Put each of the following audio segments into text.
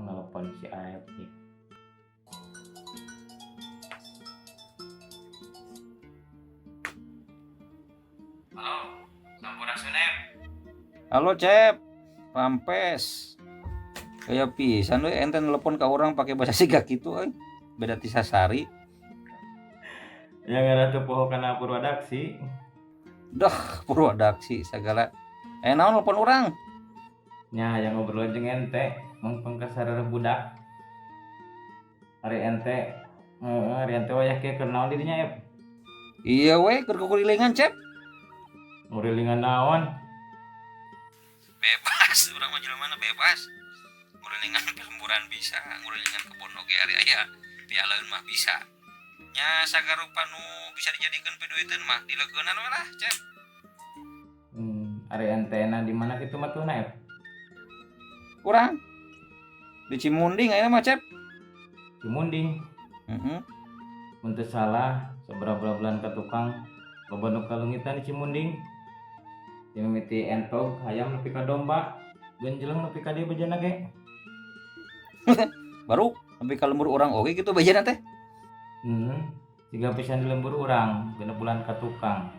Nelpon si Aep nih. Halo, Sampurasun. Halo Cep, Pampes. Kayak pisan we ente nelpon ke orang pakai bahasa Siga gitu beda ti sasari. Yang ada tuh poho kana Purwadaksi. Dah Purwadaksi segala. Naon nelpon orang? Nya yang ngobrol jeung ente mengpeng kasarere budak. Ari ente wayah ke kenaon di dinya Ep. Iya we keur kukurilingan Cep. Ngurilingan naon? Bebas, orang mah jelema mana bebas. Ngurilingan kelemburan bisa, ngurilingan kebon oge ari aya. Pialaeun mah bisa. Nya sagarupa nu bisa dijadikeun piduiteun mah dilegeunan we lah Cep. Ari entena di mana kitu mah tuna Ep? Kurang di Cimunding ayeuna mah Cep. Cimunding. Mun teu salah sabaraha bulan ka tukang loba nu kalungitan di Cimunding. Mimiti entog hayam nepi ka domba, genjeleng nepi ka dieu bejana ge. Baru nepi ka lembur urang oge gitu bejana teh. Siga pisan di lembur urang, genep bulan ka tukang.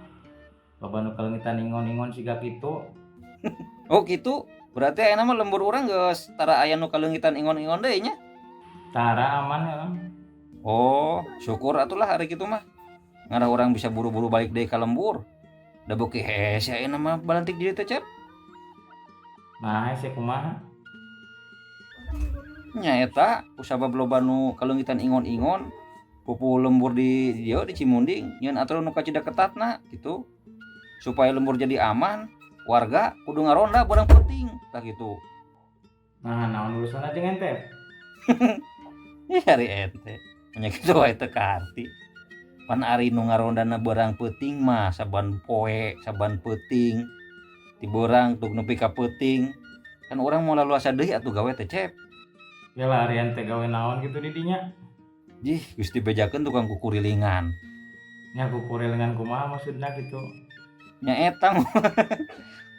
Loba nu kalungitan ingon-ingon siga kitu. Oh gitu. Berarti ayeuna mah lembur urang geus tara aya nu kalungitan ingon-ingon deui nya. Tara aman ya. Oh, syukur atulah hari kitu mah. Ngarah urang bisa buru-buru balik deui ka lembur. Da beuki hese ayeuna mah balantik di dieu teh Cep. Nah, saya kumaha? Nya eta kusabab loba nu kalungitan ingon-ingon. Pupu lembur di dieu di Cimunding nyeun aturan nu kacida ketatna gitu. Supaya lembur jadi aman, warga kudu ngaronda barang penting tah gitu. Nah, naon urusan aja ente? Ih hari ente nya kitu wae teu karti. Pan ari nu ngarondana barang penting mah saban poe, saban peuting. Ti beurang tug nepi ka peuting. Kan urang mau laluasa deui atuh gawe teh Cep. Ya lah, hari ente gawe naon gitu di dinya. Jih, geus dibejakeun tukang kukurilingan. Nya kukurilingan kumaha maksudna gitu. Nya eta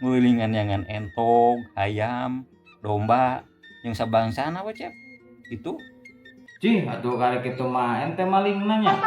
ngurilingan nyangan entog, hayam, domba, yang sabangsana we Cep. Itu. Cih, atuh kali kitu mah ente maling nanya.